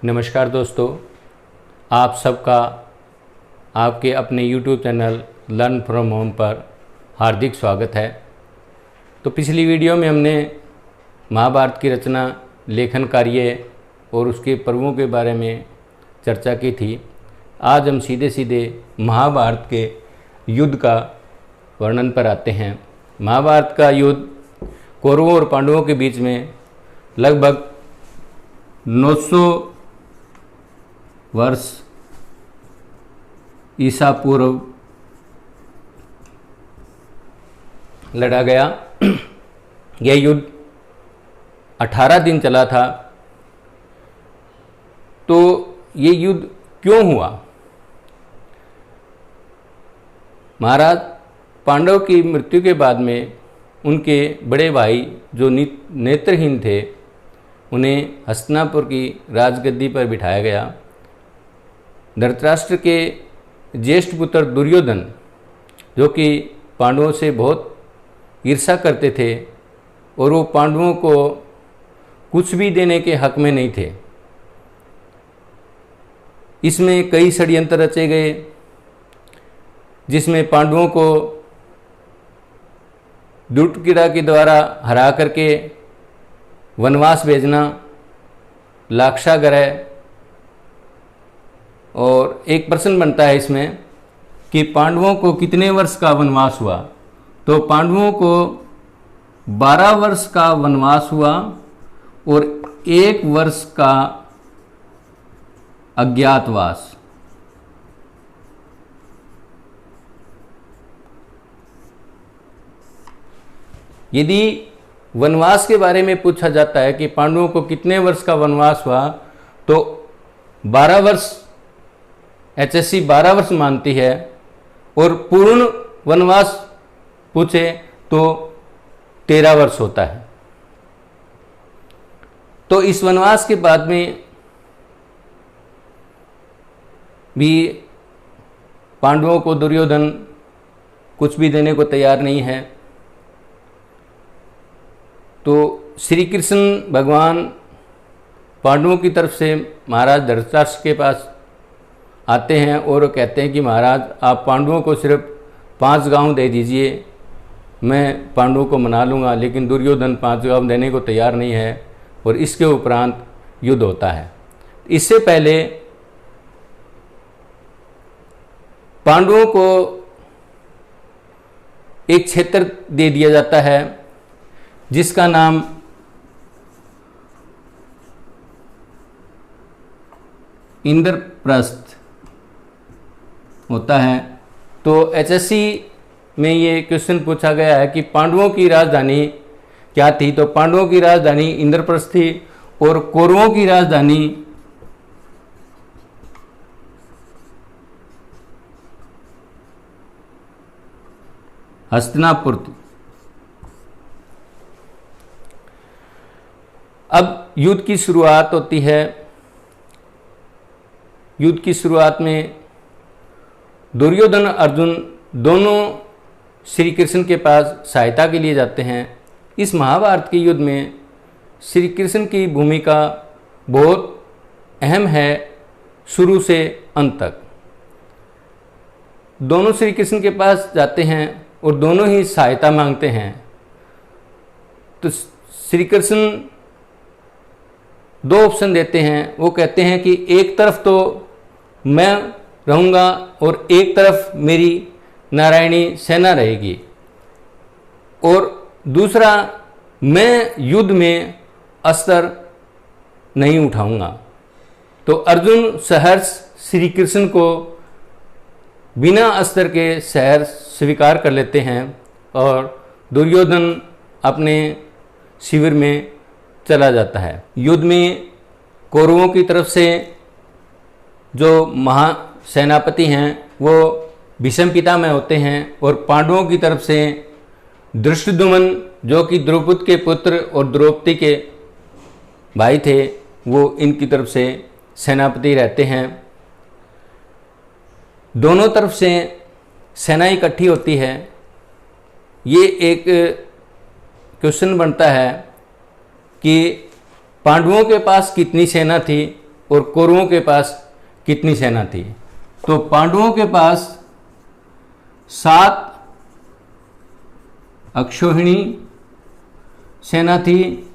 नमस्कार दोस्तों, आप सबका आपके अपने YouTube channel learn from home पर हार्दिक स्वागत है। तो पिछली वीडियो में हमने महाभारत की रचना, लेखन कार्य और उसके पर्वों के बारे में चर्चा की थी। आज हम सीधे सीधे महाभारत के युद्ध का वर्णन पर आते हैं। महाभारत का युद्ध कौरवों और पांडवों के बीच में लगभग 900 वर्ष ईसा पूर्व लड़ा गया। यह युद्ध 18 दिन चला था। तो ये युद्ध क्यों हुआ? महाराज पांडव की मृत्यु के बाद में उनके बड़े भाई जो नेत्रहीन थे, उन्हें हस्तिनापुर की राजगद्दी पर बिठाया गया। धृतराष्ट्र के ज्येष्ठ पुत्र दुर्योधन, जो कि पांडवों से बहुत ईर्ष्या करते थे और वो पांडवों को कुछ भी देने के हक में नहीं थे, इसमें कई षड्यंत्र रचे गए, जिसमें पांडवों को दुष्टक्रीड़ा के द्वारा हरा करके वनवास भेजना, लाक्षागृह। और एक प्रश्न बनता है इसमें कि पांडवों को कितने वर्ष का वनवास हुआ? तो पांडवों को 12 वर्ष का वनवास हुआ और 1 वर्ष का अज्ञातवास। यदि वनवास के बारे में पूछा जाता है कि पांडवों को कितने वर्ष का वनवास हुआ, तो 12 वर्ष HSC 12 वर्ष मानती है, और पूर्ण वनवास पूछे तो 13 वर्ष होता है। तो इस वनवास के बाद में भी पांडवों को दुर्योधन कुछ भी देने को तैयार नहीं है। तो श्री कृष्ण भगवान पांडवों की तरफ से महाराज धृतराष्ट्र के पास आते हैं और कहते हैं कि महाराज, आप पांडवों को सिर्फ 5 गांव दे दीजिए, मैं पांडवों को मना लूँगा। लेकिन दुर्योधन 5 गांव देने को तैयार नहीं है और इसके उपरांत युद्ध होता है। इससे पहले पांडवों को एक क्षेत्र दे दिया जाता है जिसका नाम इंद्रप्रस्थ होता है। तो HSC में ये क्वेश्चन पूछा गया है कि पांडवों की राजधानी क्या थी? तो पांडवों की राजधानी इंद्रप्रस्थ थी और कौरवों की राजधानी हस्तिनापुर थी। अब युद्ध की शुरुआत होती है। युद्ध की शुरुआत में दुर्योधन अर्जुन दोनों श्री कृष्ण के पास सहायता के लिए जाते हैं। इस महाभारत के युद्ध में श्री कृष्ण की भूमिका बहुत अहम है, शुरू से अंत तक। दोनों श्री कृष्ण के पास जाते हैं और दोनों ही सहायता मांगते हैं। तो श्री कृष्ण 2 ऑप्शन देते हैं। वो कहते हैं कि एक तरफ तो मैं रहूँगा और एक तरफ मेरी नारायणी सेना रहेगी, और दूसरा, मैं युद्ध में अस्त्र नहीं उठाऊंगा। तो अर्जुन सहर्ष श्री कृष्ण को बिना अस्त्र के सहर्ष स्वीकार कर लेते हैं और दुर्योधन अपने शिविर में चला जाता है। युद्ध में कौरवों की तरफ से जो महासेनापति हैं वो भीष्म पितामह होते हैं, और पांडवों की तरफ से धृष्टद्युम्न, जो कि द्रौपदी के पुत्र और द्रौपदी के भाई थे, वो इनकी तरफ से सेनापति रहते हैं। दोनों तरफ से सेना इकट्ठी होती है। ये एक क्वेश्चन बनता है कि पांडवों के पास कितनी सेना थी और कौरवों के पास कितनी सेना थी? तो पांडवों के पास 7 अक्षौहिणी सेना थी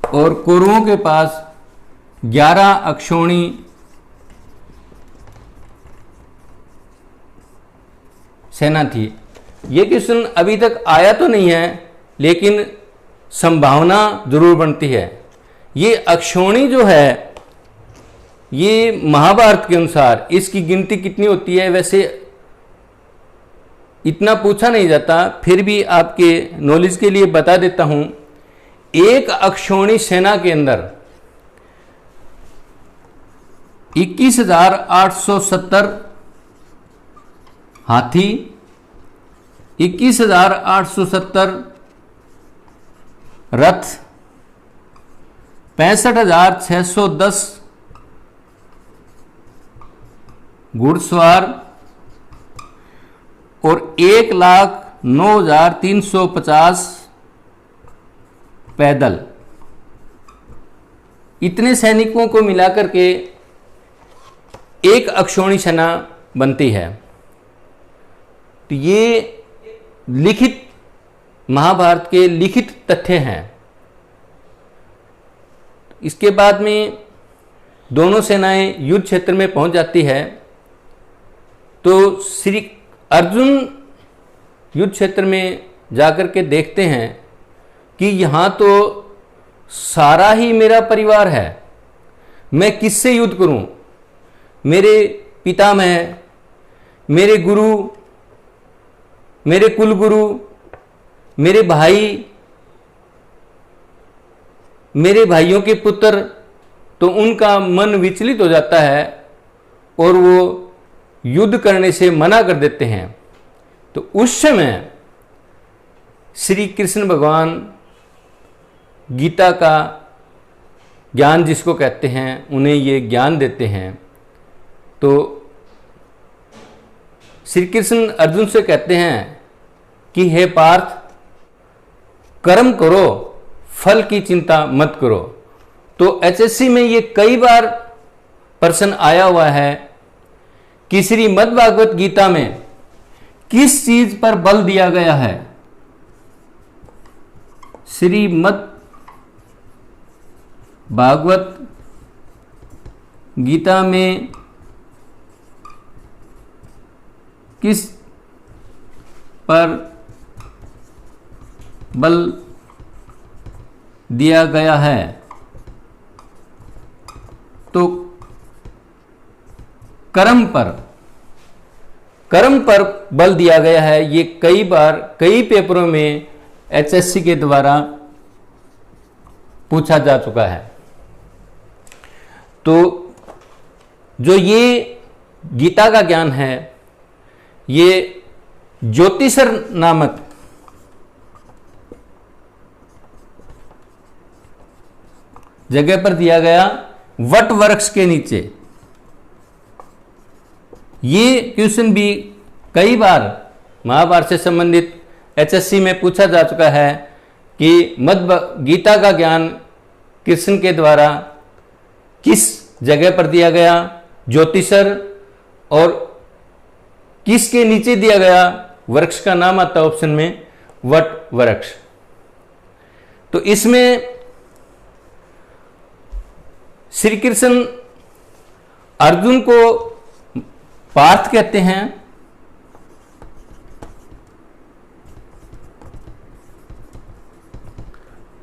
और कौरवों के पास 11 अक्षौहिणी सेना थी। ये क्वेश्चन अभी तक आया तो नहीं है, लेकिन संभावना जरूर बनती है। ये अक्षौहिणी जो है, ये महाभारत के अनुसार इसकी गिनती कितनी होती है वैसे इतना पूछा नहीं जाता, फिर भी आपके नॉलेज के लिए बता देता हूं। एक अक्षौहिणी सेना के अंदर 21,870 हाथी, 21,870 रथ, 65,610 घुड़सवार और 1,09,350 पैदल, इतने सैनिकों को मिलाकर के एक अक्षौहिणी सेना बनती है। तो ये लिखित महाभारत के लिखित तथ्य हैं। इसके बाद में दोनों सेनाएं युद्ध क्षेत्र में पहुंच जाती है, तो श्री अर्जुन युद्ध क्षेत्र में जाकर के देखते हैं कि यहाँ तो सारा ही मेरा परिवार है, मैं किससे युद्ध करूं? मेरे पितामह, मेरे गुरु, मेरे कुलगुरु, मेरे भाई, मेरे भाइयों के पुत्र, तो उनका मन विचलित हो जाता है और वो युद्ध करने से मना कर देते हैं। तो उस समय श्री कृष्ण भगवान गीता का ज्ञान जिसको कहते हैं, उन्हें ये ज्ञान देते हैं। तो श्री कृष्ण अर्जुन से कहते हैं कि हे पार्थ, कर्म करो, फल की चिंता मत करो। तो एचएससी में ये कई बार प्रश्न आया हुआ है कि श्रीमद् भागवत गीता में किस चीज पर बल दिया गया है? श्रीमद् भागवत गीता में किस पर बल दिया गया है? तो कर्म पर बल दिया गया है। ये कई बार कई पेपरों में एचएससी के द्वारा पूछा जा चुका है। तो जो ये गीता का ज्ञान है, ये ज्योतिषर नामक जगह पर दिया गया, वट वृक्ष के नीचे। ये क्वेश्चन भी कई बार महाभारत से संबंधित एचएससी में पूछा जा चुका है कि मद्भ गीता का ज्ञान कृष्ण के द्वारा किस जगह पर दिया गया, ज्योतिषर, और किसके नीचे दिया गया? वृक्ष का नाम आता है ऑप्शन में, वट वृक्ष। तो इसमें श्री कृष्ण अर्जुन को पार्थ कहते हैं,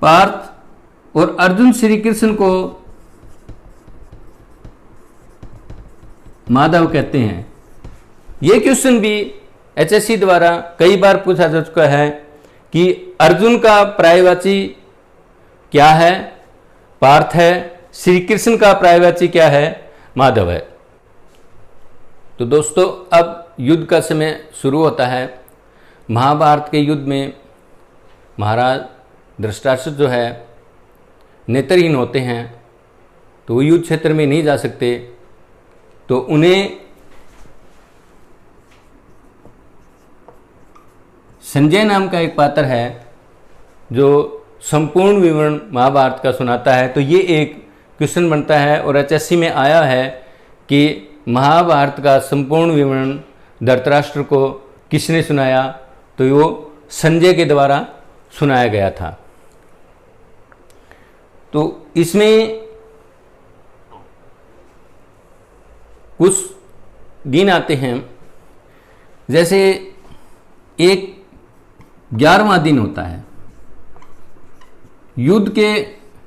पार्थ, और अर्जुन श्री कृष्ण को माधव कहते हैं। यह क्वेश्चन भी एचएससी द्वारा कई बार पूछा जा चुका है कि अर्जुन का पर्यायवाची क्या है? पार्थ है। श्री कृष्ण का पर्यायवाची क्या है? माधव है। तो दोस्तों, अब युद्ध का समय शुरू होता है। महाभारत के युद्ध में महाराज धृतराष्ट्र जो है नेत्रहीन होते हैं, तो वो युद्ध क्षेत्र में नहीं जा सकते। तो उन्हें संजय नाम का एक पात्र है जो संपूर्ण विवरण महाभारत का सुनाता है। तो ये एक क्वेश्चन बनता है और एचएससी में आया है कि महाभारत का संपूर्ण विवरण धृतराष्ट्र को किसने सुनाया, तो वो संजय के द्वारा सुनाया गया था। तो इसमें कुछ दिन आते हैं, जैसे एक 11वां दिन होता है। युद्ध के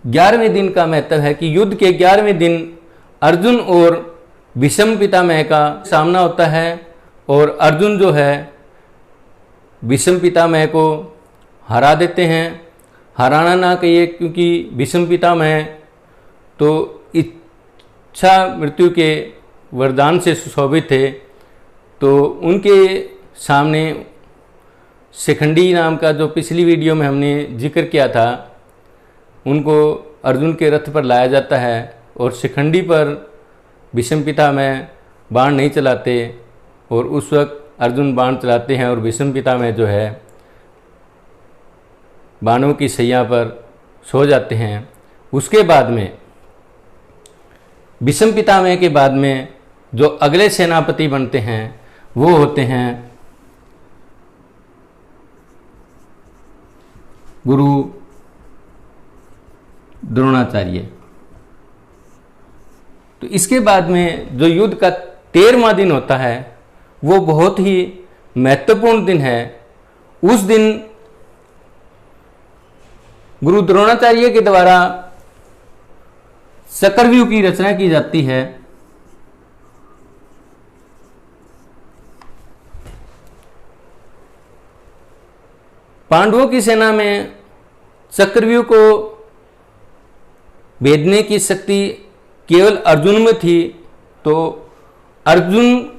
11वें दिन का महत्व है कि युद्ध के 11वें दिन अर्जुन और भीष्म पितामह का सामना होता है और अर्जुन जो है भीष्म पितामह को हरा देते हैं। हराना ना कहिए, क्योंकि भीष्म पितामह तो इच्छा मृत्यु के वरदान से सुशोभित थे, तो उनके सामने शिखंडी नाम का, जो पिछली वीडियो में हमने जिक्र किया था, उनको अर्जुन के रथ पर लाया जाता है और शिखंडी पर भीष्म पितामह बाण नहीं चलाते और उस वक्त अर्जुन बाण चलाते हैं और भीष्म पितामह जो है बाणों की सैया पर सो जाते हैं। उसके बाद में भीष्म पितामह के बाद में जो अगले सेनापति बनते हैं वो होते हैं गुरु द्रोणाचार्य। तो इसके बाद में जो युद्ध का 13वां दिन होता है वो बहुत ही महत्वपूर्ण दिन है। उस दिन गुरु द्रोणाचार्य के द्वारा चक्रव्यूह की रचना की जाती है। पांडवों की सेना में चक्रव्यूह को भेदने की शक्ति केवल अर्जुन में थी, तो अर्जुन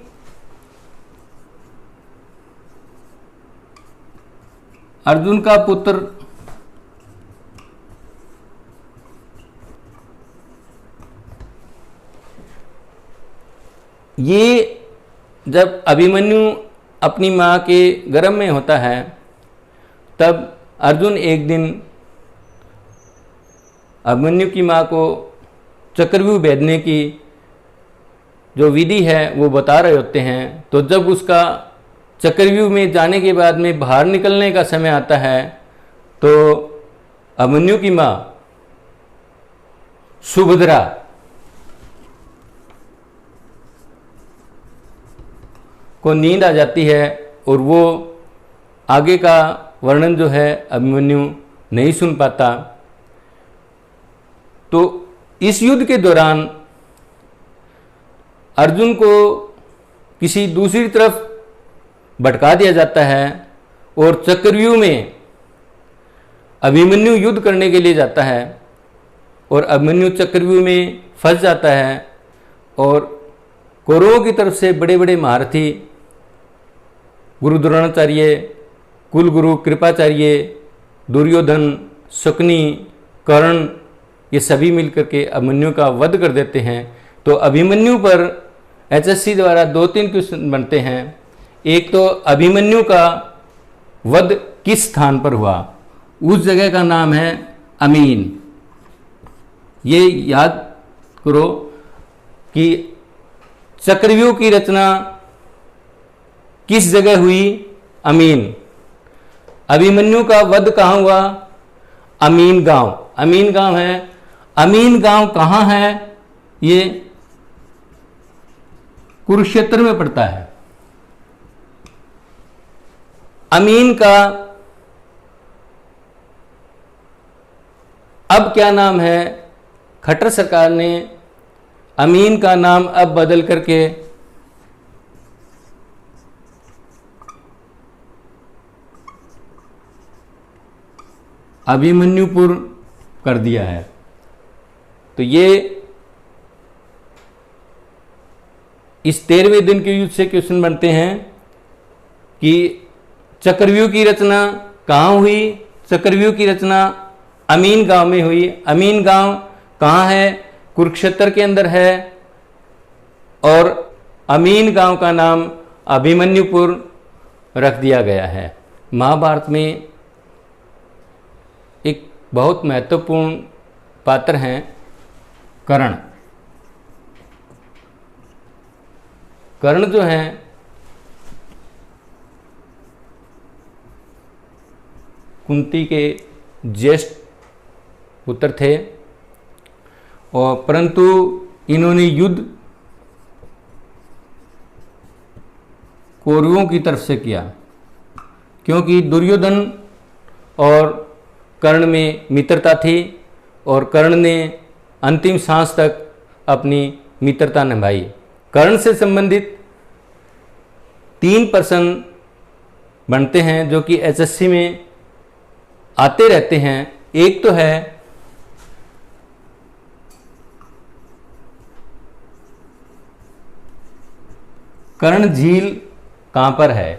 का पुत्र ये जब अभिमन्यु अपनी माँ के गर्भ में होता है, तब अर्जुन एक दिन अभिमन्यु की माँ को चक्रव्यूह भेदने की जो विधि है वो बता रहे होते हैं। तो जब उसका चक्रव्यूह में जाने के बाद में बाहर निकलने का समय आता है, तो अभिमन्यु की माँ सुभद्रा को नींद आ जाती है और वो आगे का वर्णन जो है अभिमन्यु नहीं सुन पाता। तो इस युद्ध के दौरान अर्जुन को किसी दूसरी तरफ भटका दिया जाता है और चक्रव्यूह में अभिमन्यु युद्ध करने के लिए जाता है और अभिमन्यु चक्रव्यूह में फंस जाता है और कौरवों की तरफ से बड़े बड़े महारथी गुरु द्रोणाचार्य, कुलगुरु कृपाचार्य, दुर्योधन, शकुनी, कर्ण, ये सभी मिलकर के अभिमन्यु का वध कर देते हैं। तो अभिमन्यु पर एचएससी द्वारा 2-3 क्वेश्चन बनते हैं। एक तो अभिमन्यु का वध किस स्थान पर हुआ, उस जगह का नाम है अमीन। ये याद करो कि चक्रव्यूह की रचना किस जगह हुई, अमीन। अभिमन्यु का वध कहाँ हुआ, अमीन गांव। अमीन गांव है, अमीन गांव कहाँ है, ये कुरुक्षेत्र में पड़ता है। अमीन का अब क्या नाम है, खट्टर सरकार ने अमीन का नाम अब बदल करके अभिमन्युपुर कर दिया है। तो ये इस 13वें दिन के युद्ध से क्वेश्चन बनते हैं कि चक्रव्यूह की रचना कहाँ हुई। चक्रव्यूह की रचना अमीन गांव में हुई। अमीन गांव कहाँ है, कुरुक्षेत्र के अंदर है और अमीन गांव का नाम अभिमन्युपुर रख दिया गया है। महाभारत में एक बहुत महत्वपूर्ण पात्र हैं कर्ण। कर्ण जो है कुंती के ज्येष्ठ पुत्र थे, और परंतु इन्होंने युद्ध कौरवों की तरफ से किया, क्योंकि दुर्योधन और कर्ण में मित्रता थी और कर्ण ने अंतिम सांस तक अपनी मित्रता निभाई। कर्ण से संबंधित 3 प्रश्न बनते हैं जो कि एचएससी में आते रहते हैं। एक तो है कर्ण झील कहां पर है?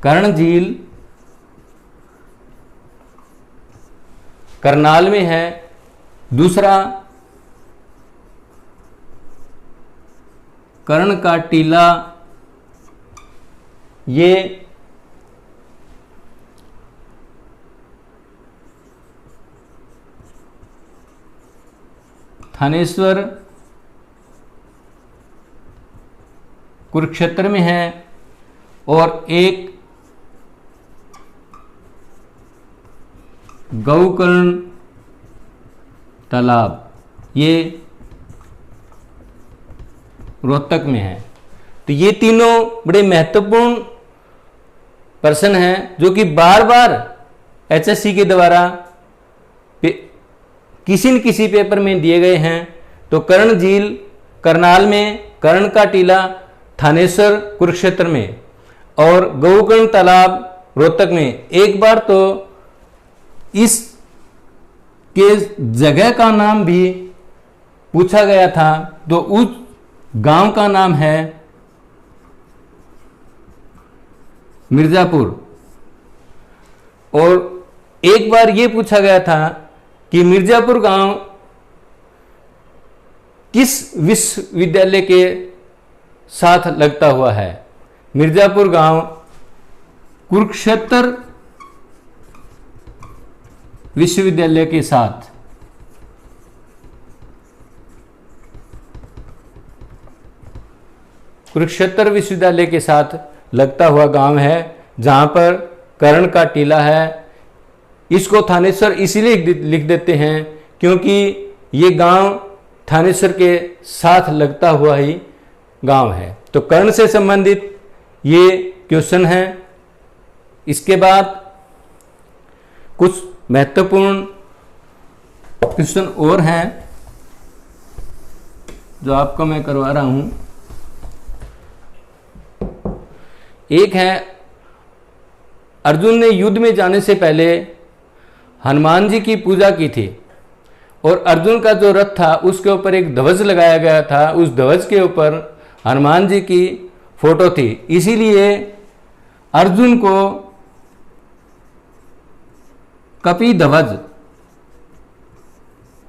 कर्ण झील करनाल में है। दूसरा, कर्ण का टीला ये थानेश्वर कुरुक्षेत्र में है, और एक गौकर्ण तालाब ये रोहतक में है। तो ये तीनों बड़े महत्वपूर्ण प्रश्न हैं जो कि बार बार एचएससी के द्वारा किसी न किसी पेपर में दिए गए हैं। तो कर्ण झील करनाल में, कर्ण का टीला थानेश्वर कुरुक्षेत्र में, और गौकर्ण तालाब रोहतक में। एक बार तो इस के जगह का नाम भी पूछा गया था, तो उस गांव का नाम है मिर्जापुर। और एक बार यह पूछा गया था कि मिर्जापुर गांव किस विश्वविद्यालय के साथ लगता हुआ है? मिर्जापुर गांव कुरुक्षेत्र विश्वविद्यालय के साथ। कुरुक्षेत्र विश्वविद्यालय के साथ लगता हुआ गांव है, जहां पर कर्ण का टीला है। इसको थानेश्वर इसीलिए लिख देते हैं क्योंकि ये गांव थानेश्वर के साथ लगता हुआ ही गांव है। तो कर्ण से संबंधित ये क्वेश्चन है। इसके बाद कुछ महत्वपूर्ण क्वेश्चन और हैं जो आपको मैं करवा रहा हूं। एक है, अर्जुन ने युद्ध में जाने से पहले हनुमान जी की पूजा की थी, और अर्जुन का जो रथ था उसके ऊपर एक ध्वज लगाया गया था। उस ध्वज के ऊपर हनुमान जी की फोटो थी, इसीलिए अर्जुन को कपि ध्वज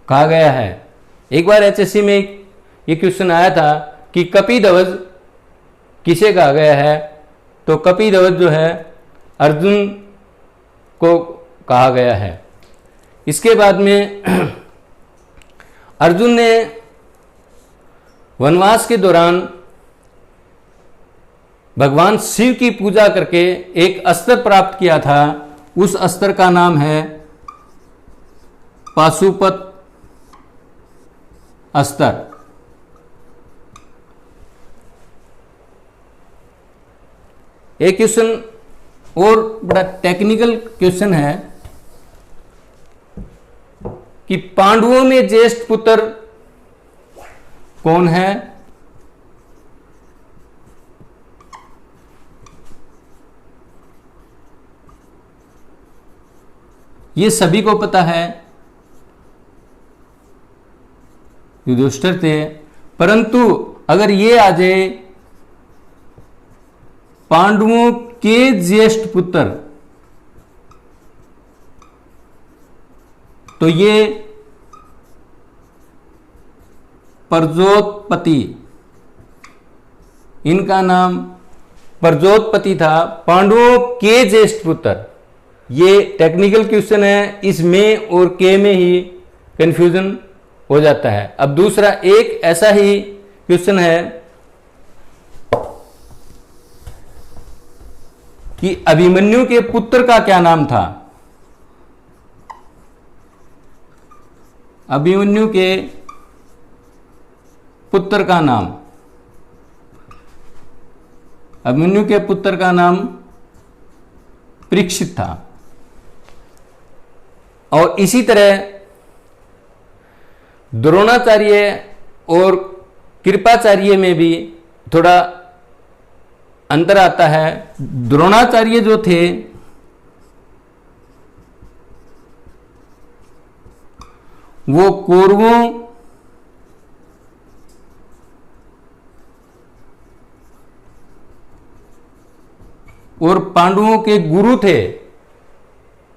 कहा गया है। एक बार एचएससी में ये क्वेश्चन आया था कि कपि ध्वज किसे कहा गया है? तो कपि ध्वज जो है अर्जुन को कहा गया है। इसके बाद में अर्जुन ने वनवास के दौरान भगवान शिव की पूजा करके एक अस्त्र प्राप्त किया था। उस अस्त्र का नाम है पाशुपत अस्त्र। एक क्वेश्चन और बड़ा टेक्निकल क्वेश्चन है कि पांडवों में ज्येष्ठ पुत्र कौन है? ये सभी को पता है, युधिष्ठिर थे। परंतु अगर ये आ जाए पांडवों के ज्येष्ठ पुत्र, तो ये प्रजोतपति, इनका नाम प्रजोतपति था। पांडवों के ज्येष्ठ पुत्र, ये टेक्निकल क्वेश्चन है, इसमें और के में ही कंफ्यूजन हो जाता है। अब दूसरा एक ऐसा ही क्वेश्चन है कि अभिमन्यु के पुत्र का क्या नाम था। अभिमन्यु के पुत्र का नाम, अभिमन्यु के पुत्र का नाम परीक्षित था। और इसी तरह द्रोणाचार्य और कृपाचार्य में भी थोड़ा अंतर आता है। द्रोणाचार्य जो थे वो कौरवों और पांडवों के गुरु थे,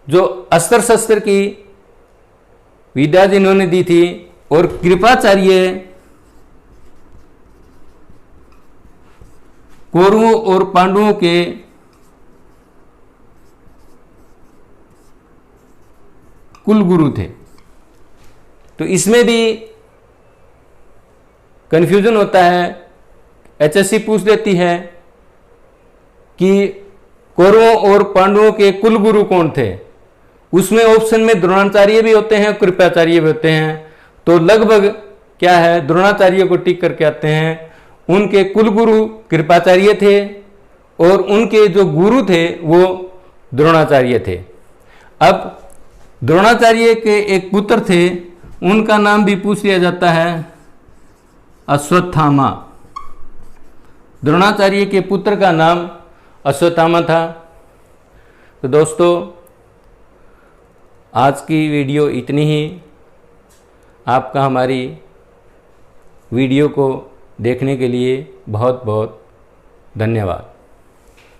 जो अस्त्र शस्त्र की विद्या जिन्होंने दी थी। और कृपाचार्य कौरवों और पांडवों के कुल गुरु थे। तो इसमें भी कंफ्यूजन होता है। एचएससी पूछ देती है कि कौरवों और पांडवों के कुल गुरु कौन थे। उसमें ऑप्शन में द्रोणाचार्य भी होते हैं, कृपाचार्य भी होते हैं। तो लगभग क्या है, द्रोणाचार्य को टिक करके आते हैं। उनके कुल गुरु कृपाचार्य थे और उनके जो गुरु थे वो द्रोणाचार्य थे। अब द्रोणाचार्य के एक पुत्र थे, उनका नाम भी पूछ लिया जाता है अश्वत्थामा। द्रोणाचार्य के पुत्र का नाम अश्वत्थामा था। तो दोस्तों आज की वीडियो इतनी ही। आपका हमारी वीडियो को देखने के लिए बहुत बहुत धन्यवाद।